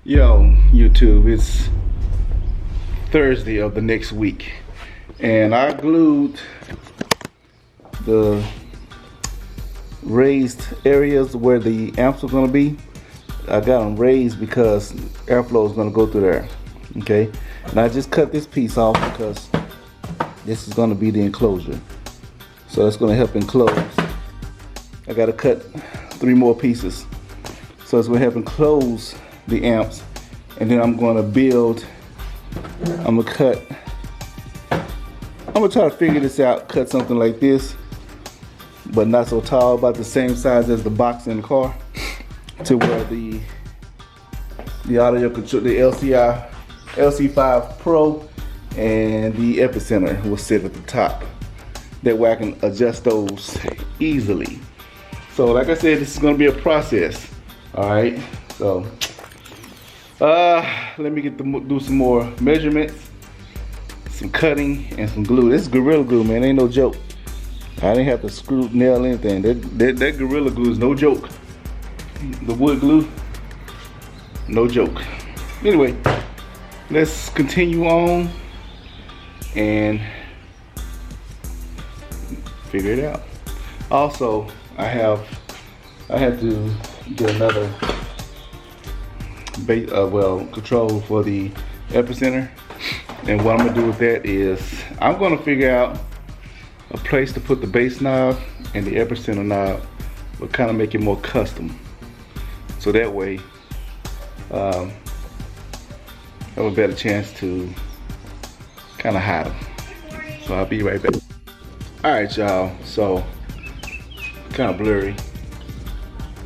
Yo, YouTube, it's Thursday of the next week, and I glued the raised areas where the amps are going to be. I got them raised because airflow is going to go through there. Okay, and I just cut this piece off because this is going to be the enclosure, so it's going to help enclose. I got to cut 3 more pieces, so it's going to help enclose the amps, and then I'm going to build. I'm gonna try to figure this out, cut something like this, but not so tall, about the same size as the box in the car, to where the audio control, the LC5 Pro and the epicenter will sit at the top. That way I can adjust those easily. So like I said, this is gonna be a process. All right, so let me do some more measurements, some cutting, and some glue. This is Gorilla Glue, man, ain't no joke. I didn't have to nail anything. That Gorilla Glue is no joke. The wood glue, no joke. Anyway, let's continue on and figure it out. Also, I had to get another control for the epicenter, and what I'm gonna do with that is I'm gonna figure out a place to put the bass knob and the epicenter knob, but kind of make it more custom, so that way I have a better chance to kind of hide them. So I'll be right back. All right, y'all, so kind of blurry.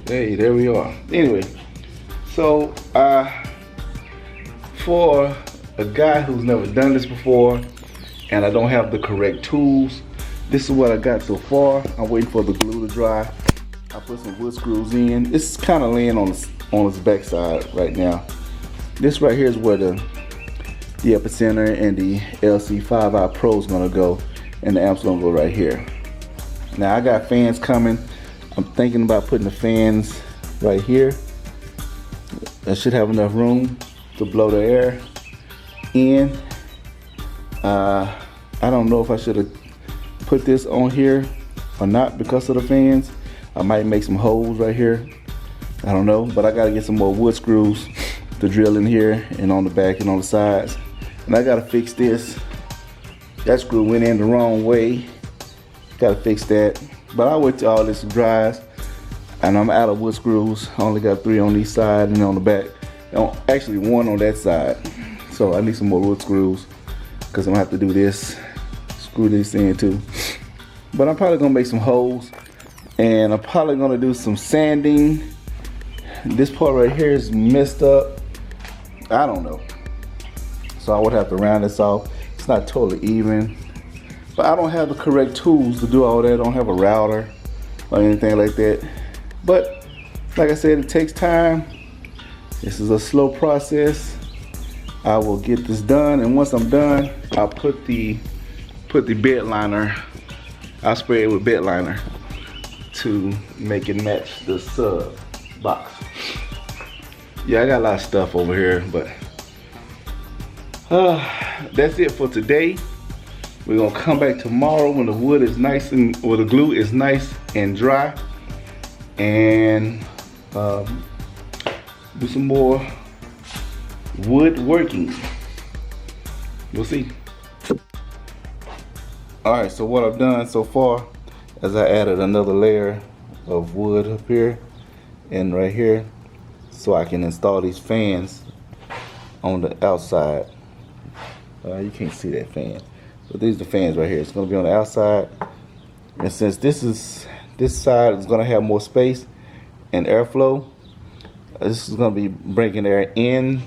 Hey, there we are. Anyway, so for a guy who's never done this before and I don't have the correct tools, this is what I got so far. I'm waiting for the glue to dry. I put some wood screws in. It's kind of laying on its back side right now. This right here is where the epicenter and the LC5i Pro is gonna go, and the amp's gonna go right here. Now I got fans coming. I'm thinking about putting the fans right here. I should have enough room to blow the air in. I don't know if I should have put this on here or not because of the fans. I might make some holes right here. I don't know, but I gotta get some more wood screws to drill in here and on the back and on the sides. And I gotta fix this. That screw went in the wrong way. Gotta fix that. But I'll wait till all this dries. And I'm out of wood screws. I only got 3 on each side and on the back. Actually 1 on that side. So I need some more wood screws because I'm gonna have to do this. Screw this in too. But I'm probably gonna make some holes, and I'm probably gonna do some sanding. This part right here is messed up. I don't know. So I would have to round this off. It's not totally even. But I don't have the correct tools to do all that. I don't have a router or anything like that. But like I said, it takes time. This is a slow process. I will get this done, and once I'm done, I'll put the bed liner. I'll spray it with bed liner to make it match the sub box. Yeah, I got a lot of stuff over here, but that's it for today. We're gonna come back tomorrow when the wood is nice and, or the glue is nice and dry, and do some more woodworking. We'll see. All right, so what I've done so far is I added another layer of wood up here and right here, so I can install these fans on the outside. You can't see that fan, but these are the fans right here. It's gonna be on the outside, and since this side is gonna have more space and airflow, this is gonna be bringing air in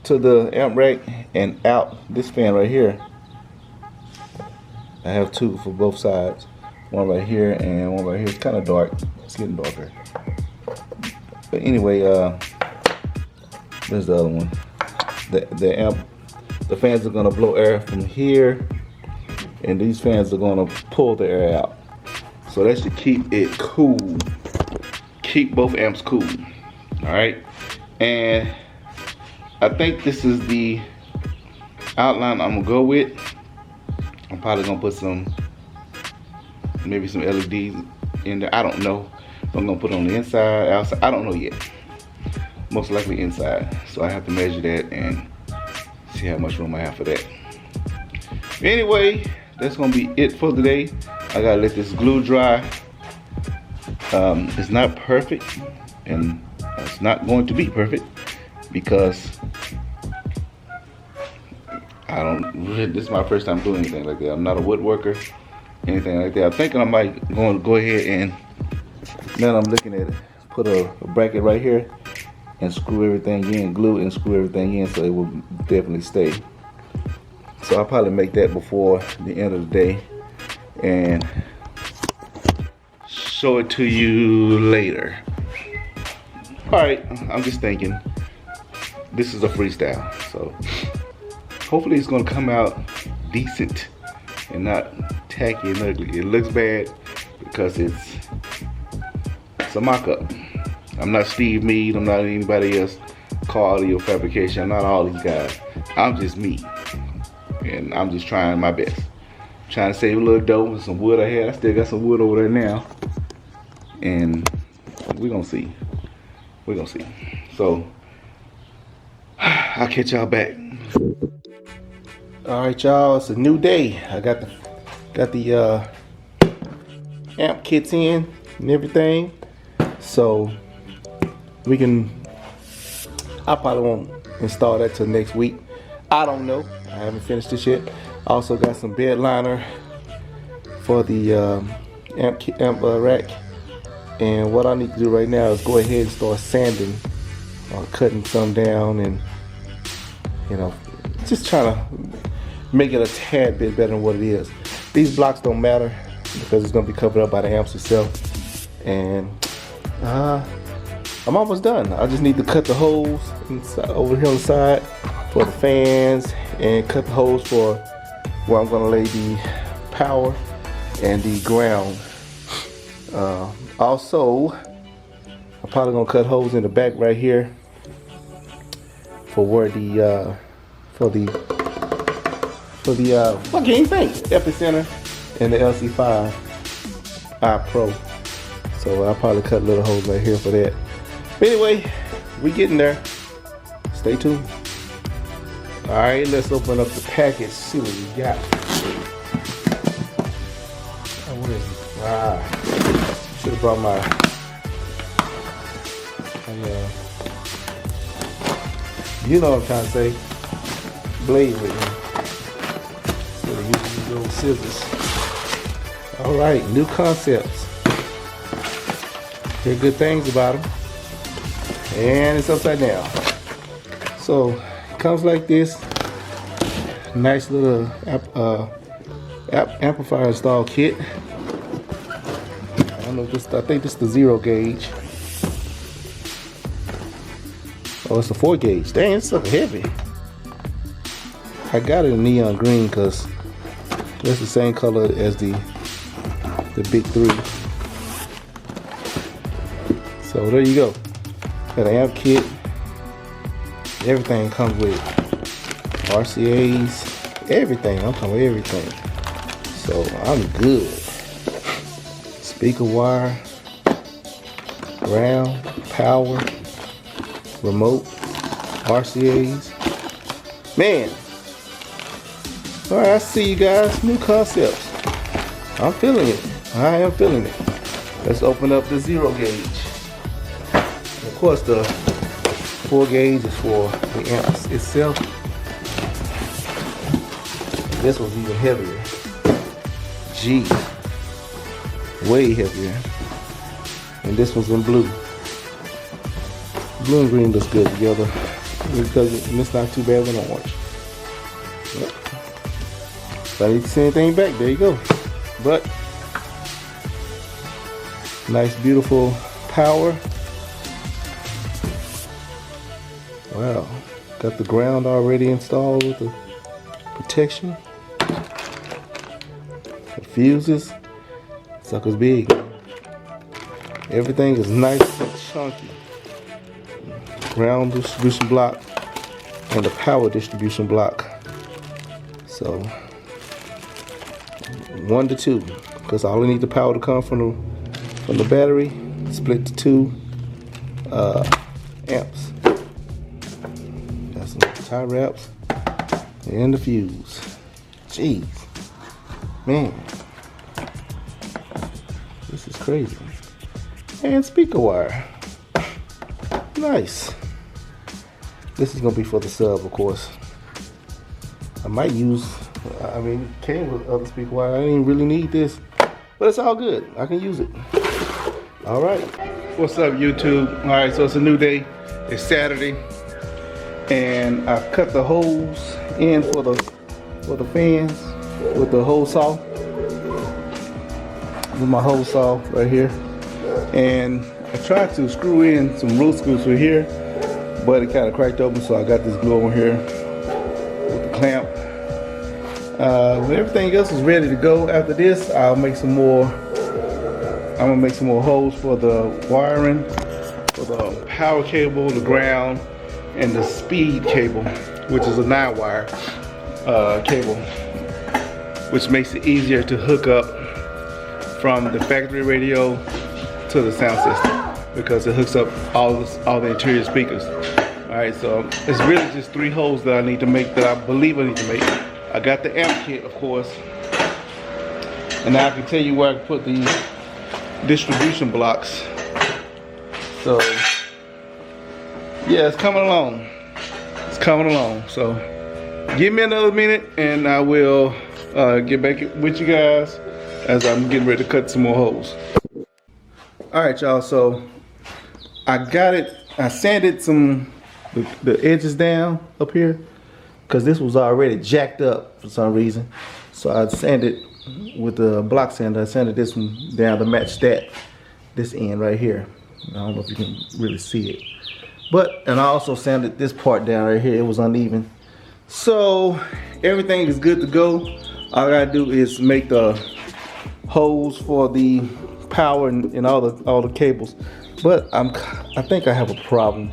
to the amp rack and out this fan right here. I have 2 for both sides, one right here and one right here. It's kind of dark. It's getting darker. But anyway, there's the other one. The fans are gonna blow air from here, and these fans are gonna pull the air out. So that should keep it cool. Keep both amps cool. All right. And I think this is the outline I'm gonna go with. I'm probably gonna put maybe some LEDs in there. I don't know if I'm gonna put it on the inside, outside. I don't know yet. Most likely inside. So I have to measure that and see how much room I have for that. Anyway, that's gonna be it for today. I gotta let this glue dry. It's not perfect, and it's not going to be perfect because this is my first time doing anything like that. I'm not a woodworker, anything like that. I'm thinking I might go ahead and, now I'm looking at it, put a bracket right here and screw everything in, glue and screw everything in so it will definitely stay. So I'll probably make that before the end of the day and show it to you later. Alright, I'm just thinking, this is a freestyle, so hopefully it's gonna come out decent and not tacky and ugly. It looks bad because it's a mock-up. I'm not Steve Mead, I'm not anybody else, quality or fabrication, I'm not all these guys. I'm just me, and I'm just trying my best. Trying to save a little dough with some wood I had. I still got some wood over there now, and we're gonna see. We're gonna see. So I'll catch y'all back. All right, y'all. It's a new day. I got the amp kits in and everything, so I probably won't install that till next week. I don't know. I haven't finished this yet. I also got some bed liner for the amp rack. And what I need to do right now is go ahead and start sanding or cutting some down, and just trying to make it a tad bit better than what it is. These blocks don't matter because it's going to be covered up by the amps itself. And I'm almost done. I just need to cut the holes inside, over here on the side for the fans, and cut the holes for where I'm going to lay the power and the ground. Also, I'm probably gonna cut holes in the back right here for where the fucking thing, epicenter and the LC5 I Pro. So I'll probably cut little holes right here for that. But anyway, we getting there. Stay tuned. All right, let's open up the package. See what we got. Oh, what is it? Should have brought my you know what I'm trying to say, blade with me. Instead of using these little scissors. All right, new concepts. Hear good things about them. And it's upside down. So it comes like this. Nice little amplifier install kit. I think this is the 0 gauge. Oh, it's a 4 gauge. Dang, it's so heavy. I got it in neon green because that's the same color as the big 3. So there you go. Got an amp kit. Everything comes with RCAs. Everything. I'm talking about everything. So I'm good. Speaker wire, ground, power, remote, RCAs. Man, all right, I see you guys. New concepts. I'm feeling it. I am feeling it. Let's open up the 0 gauge. Of course, the 4 gauge is for the amps itself. This one's even heavier. Gee. Way heavier. And this one's in blue. Blue and green looks good together. It's not too bad with orange. Yep. If I need to send anything back, there you go. But nice, beautiful power. Wow. Got the ground already installed with the protection. The fuses. Sucker's big. Everything is nice and chunky. Ground distribution block. and the power distribution block. So 1 to 2, because I only need the power to come from the battery. Split to 2 amps. Got some tie wraps and the fuse. Jeez, man, this is crazy. And speaker wire. Nice. This is gonna be for the sub, of course. I might use, I mean, it came with other speaker wire. I didn't really need this, but it's all good. I can use it. All right. What's up, YouTube? All right, so it's a new day. It's Saturday, and I cut the holes in for the fans with the hole saw. With my hole saw right here, and I tried to screw in some root screws for here, but it kind of cracked open, so I got this glue over here with the clamp. When everything else is ready to go after this, I'll make some more. I'm gonna make some more holes for the wiring, for the power cable, the ground, and the speed cable, which is a 9-wire cable, which makes it easier to hook up from the factory radio to the sound system, because it hooks up all the interior speakers. All right, so it's really just 3 holes that I need to make, that I believe I need to make. I got the amp kit, of course, and now I can tell you where I can put these distribution blocks. So yeah, it's coming along. It's coming along. So give me another minute and I will get back with you guys as I'm getting ready to cut some more holes. Alright, y'all, so I got it. I sanded the edges down up here, because this was already jacked up for some reason. So I sanded with the block sander. I sanded this one down to match this end right here. I don't know if you can really see it, and I also sanded this part down right here. It was uneven. So everything is good to go. All I gotta do is make the holes for the power and all the cables. But I think I have a problem.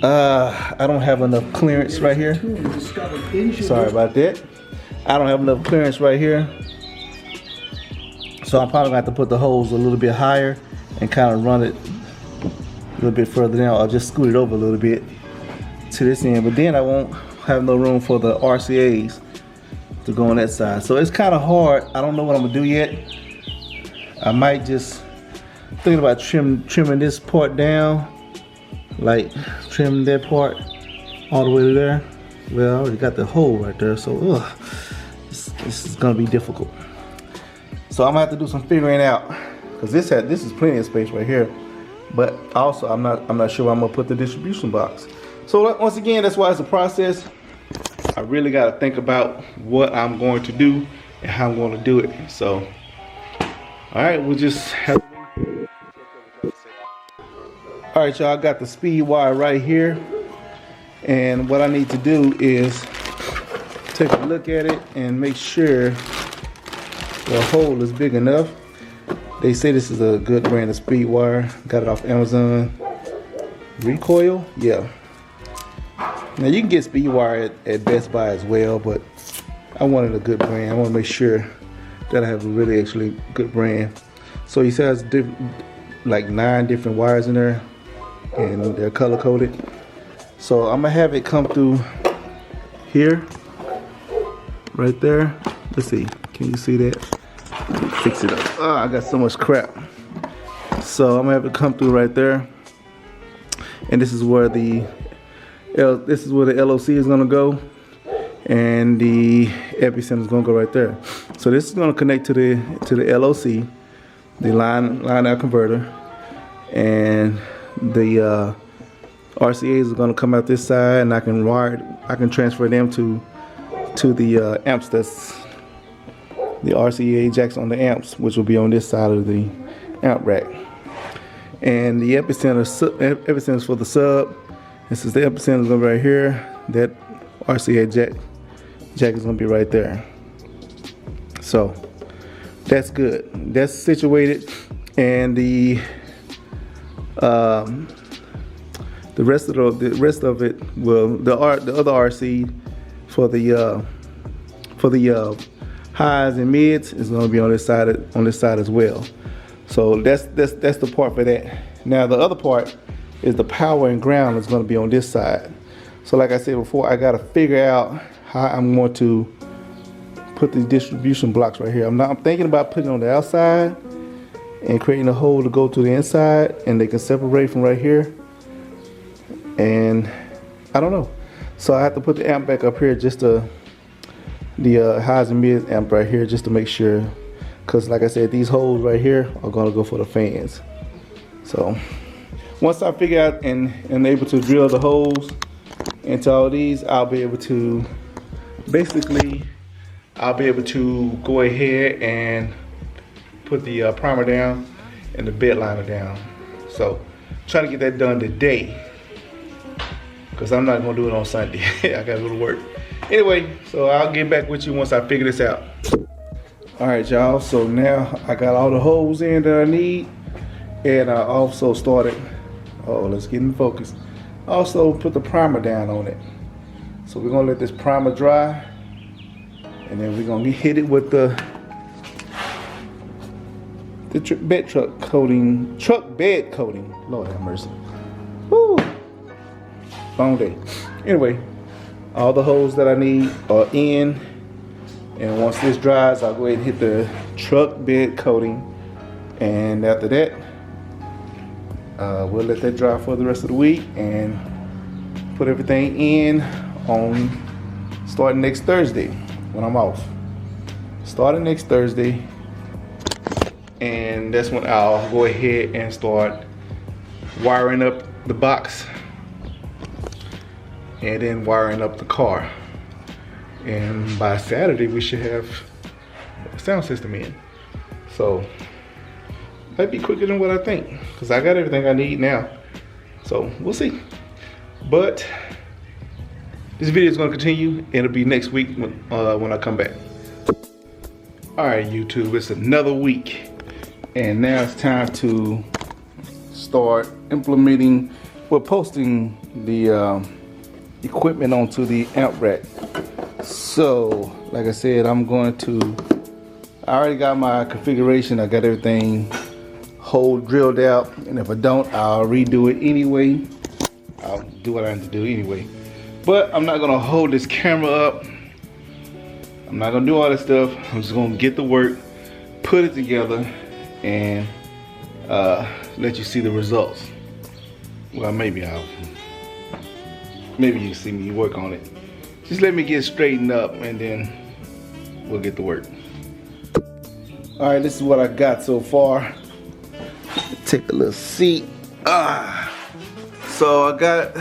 I don't have enough clearance right here. Sorry about that. I don't have enough clearance right here. So I'm probably gonna have to put the holes a little bit higher and kind of run it a little bit further down. I'll just scoot it over a little bit to this end, but then I won't have no room for the RCAs to go on that side. So it's kind of hard. I don't know what I'm gonna do yet. I might just thinking about trimming this part down, like trim that part all the way to there. Well, I already got the hole right there, so this is gonna be difficult. So I'm gonna have to do some figuring out, because this is plenty of space right here. But also I'm not sure where I'm gonna put the distribution box. So once again, that's why it's a process. I really gotta think about what I'm going to do and how I'm going to do it. So all right, we'll just have to. All right, y'all, I got the speed wire right here, and what I need to do is take a look at it and make sure the hole is big enough. They say this is a good brand of speed wire. Got it off Amazon. Recoil, yeah. Now you can get speed wire at Best Buy as well, but I wanted a good brand. I want to make sure that I have a really actually good brand. So he says like 9 different wires in there, and they're color coded. So I'm gonna have it come through here, right there. Let's see, can you see that? Fix it up. Oh, I got so much crap. So I'm gonna have it come through right there, and this is where the LOC is gonna go, and the epicenter is gonna go right there. So this is gonna connect to the LOC, the line out converter, and the RCAs are gonna come out this side, and I can transfer them to the amps. That's the RCA jacks on the amps, which will be on this side of the amp rack. And the epicenter is for the sub. This is the epicenter is gonna be right here. That RCA jack is gonna be right there. So that's good. That's situated, and the The rest of it, well, the other RC for the highs and mids is going to be on this side as well. So that's the part for that. Now the other part is the power and ground is going to be on this side. So like I said before, I got to figure out how I'm going to put the distribution blocks right here. I'm thinking about putting it on the outside and creating a hole to go to the inside, and they can separate from right here. And I don't know. So I have to put the amp back up here, just the highs and mids amp right here, just to make sure. Because like I said, these holes right here are going to go for the fans. So once I figure out and able to drill the holes into all these, I'll be able to go ahead and put the primer down and the bed liner down. So trying to get that done today, because I'm not gonna do it on Sunday. I gotta go to work. Anyway, so I'll get back with you once I figure this out. All right, y'all, so now I got all the holes in that I need, and I also started, let's get in focus. Also put the primer down on it. So we're gonna let this primer dry, and then we're gonna hit it with the truck bed coating. Lord have mercy. Woo! Long day. Anyway, all the holes that I need are in, and once this dries, I'll go ahead and hit the truck bed coating, and after that, we'll let that dry for the rest of the week and put everything in on starting next Thursday when I'm off. Starting next Thursday, and that's when I'll go ahead and start wiring up the box and then wiring up the car. And by Saturday we should have a sound system in. So might be quicker than what I think, because I got everything I need now. So we'll see. But this video is going to continue. It'll be next week when I come back. All right, YouTube, it's another week, and now it's time to start implementing, posting the equipment onto the amp rack. So like I said, I already got my configuration. I got everything hole drilled out, and if I don't, I'll redo it anyway. I'll do what I have to do anyway. But I'm not gonna hold this camera up. I'm not gonna do all this stuff. I'm just gonna get the work, put it together, and let you see the results. Well, maybe you see me work on it. Just let me get straightened up, and then we'll get to work. All right, this is what I got so far. Take a little seat. So I got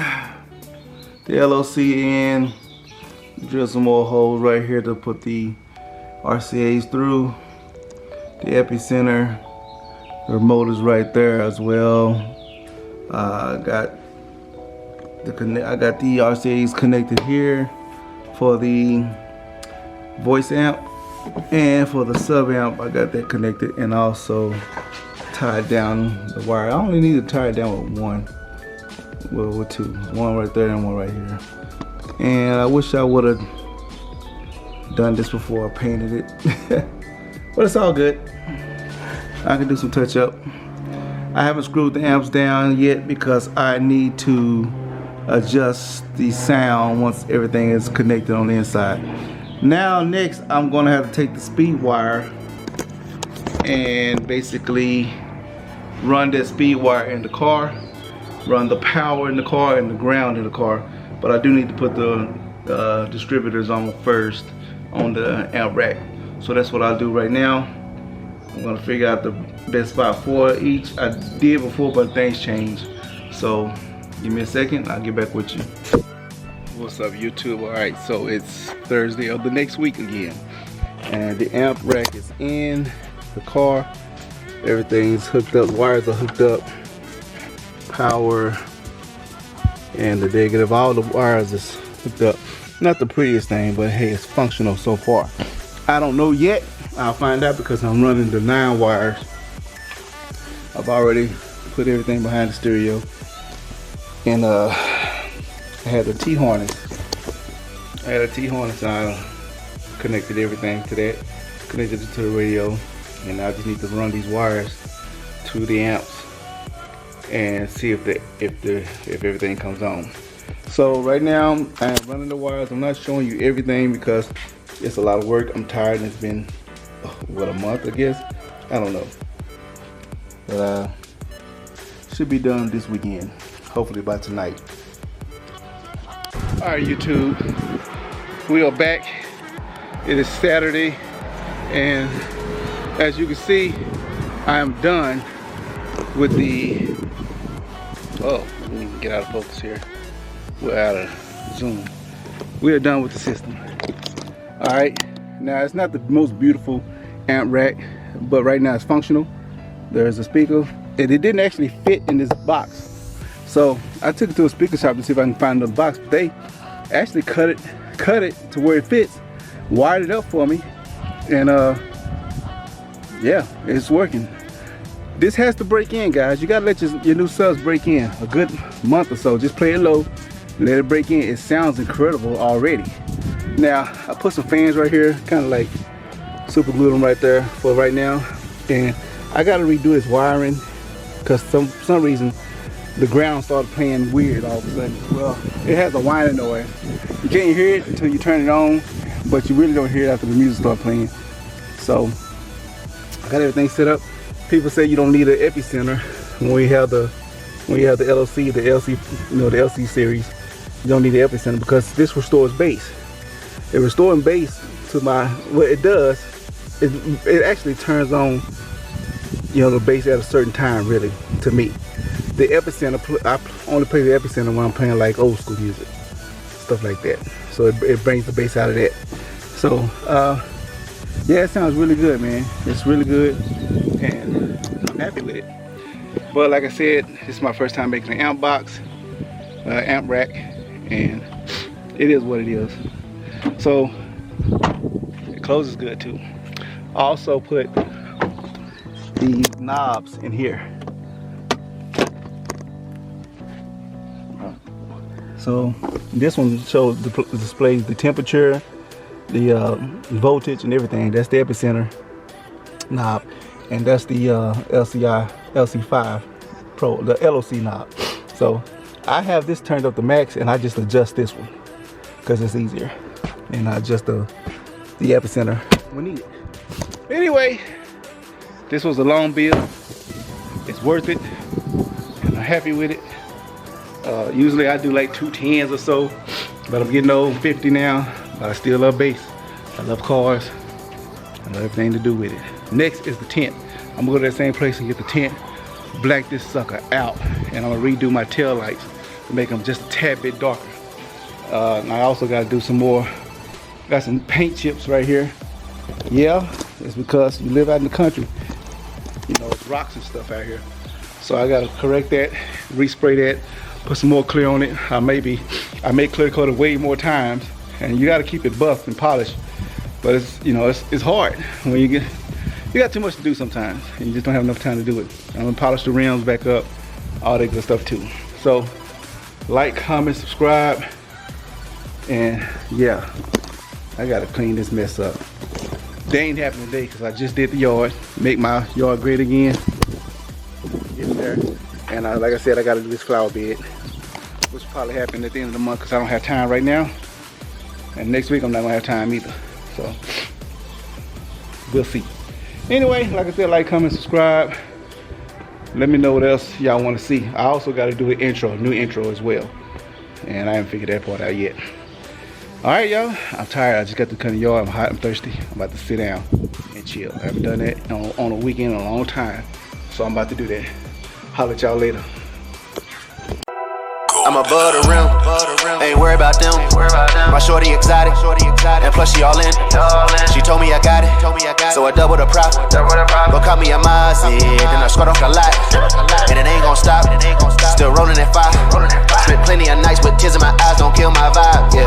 the LOC in. Drill some more holes right here to put the RCAs through. The epicenter, the remote is right there as well. I got the RCAs connected here for the voice amp, and for the sub amp I got that connected, and also tied down the wire. I only need to tie it down with one. Well, with two. One right there and one right here. And I wish I would have done this before I painted it. But it's all good. I can do some touch up. I haven't screwed the amps down yet because I need to adjust the sound once everything is connected on the inside. Now next, I'm gonna have to take the speed wire and basically run that speed wire in the car, run the power in the car and the ground in the car. But I do need to put the distributors on first on the amp rack. So that's what I'll do right now. I'm gonna figure out the best spot for each. I did before, but things changed. So give me a second, I'll get back with you. What's up, YouTube? All right, so it's Thursday of the next week again. And the amp rack is in the car. Everything's hooked up, wires are hooked up. Power and the negative, all the wires is hooked up. Not the prettiest thing, but hey, it's functional so far. I don't know yet. I'll find out because I'm running the 9 wires. I've already put everything behind the stereo. And I had the T-harness. And I connected everything to that. Connected it to the radio. And I just need to run these wires to the amps and see if everything comes on. So right now I am running the wires. I'm not showing you everything because it's a lot of work. I'm tired and it's been what, a month, I guess. I don't know, but should be done this weekend, hopefully by tonight. All right, YouTube, we are back. It is Saturday, and as you can see, I am done with the, oh, let me get out of focus here. We're out of zoom. We are done with the system. All right, now it's not the most beautiful amp rack, but right now it's functional. There's a speaker, and it didn't actually fit in this box. So I took it to a speaker shop to see if I can find another box, but they actually cut it to where it fits, wired it up for me, and yeah, it's working. This has to break in, guys. You gotta let your new subs break in a good month or so. Just play it low, let it break in. It sounds incredible already. Now I put some fans right here, kind of like super glued them right there for right now, and I gotta redo this wiring because some reason the ground started playing weird all of a sudden. Well, it has a whining noise. You can't hear it until you turn it on, but you really don't hear it after the music starts playing. So I got everything set up. People say you don't need an epicenter when you have the LC, the LC, you know, the LC series. You don't need the epicenter because this restores bass. It restoring bass to my, what it does, it actually turns on, you know, the bass at a certain time, really, to me. The epicenter, I only play the epicenter when I'm playing like old school music, stuff like that. So it brings the bass out of that. So yeah, it sounds really good, man. It's really good, and I'm happy with it. But like I said, this is my first time making an amp box, amp rack, and it is what it is. So it closes good too. I also put these knobs in here. So this one displays the temperature, the voltage, and everything. That's the epicenter knob, and that's the LC5 Pro, the LOC knob. So I have this turned up to max, and I just adjust this one because it's easier, and I adjust the epicenter when needed. Anyway, this was a long build. It's worth it, and I'm happy with it. Usually I do like 210s or so, but I'm getting old, 50 now, but I still love bass. I love cars. I love everything to do with it. Next is the tint. I'm gonna go to that same place and get the tint, black this sucker out, and I'm gonna redo my tail lights to make them just a tad bit darker. And I also gotta do some more, got some paint chips right here. Yeah, it's because you live out in the country. You know, it's rocks and stuff out here. So I gotta correct that, respray that, put some more clear on it. I may clear coat it way more times, and you gotta keep it buffed and polished. But it's, you know, it's hard when you got too much to do sometimes, and you just don't have enough time to do it. I'm gonna polish the rims back up, all that good stuff too. So like, comment, subscribe, and yeah, I gotta clean this mess up. They ain't happening today because I just did the yard, make my yard great again. Get there, and like I said, I gotta do this flower bed, which will probably happen at the end of the month because I don't have time right now, and next week I'm not gonna have time either. So we'll see. Anyway, like I said, like, comment, subscribe. Let me know what else y'all want to see. I also got to do an intro, new intro as well, and I haven't figured that part out yet. All right, y'all, I'm tired. I just got to cut the yard. I'm hot and thirsty. I'm about to sit down and chill. I haven't done that on a weekend in a long time, so I'm about to do that. Holler at y'all later. I'm above the rim, ain't worried about them. My shorty exotic, and plus she all in. She told me I got it, so I double the profit. Go cut me a Mozzie, then I squirt off the lot. And it ain't gon' stop, still rolling at 5. Spent plenty of nights with tears in my eyes, don't kill my vibe, yeah.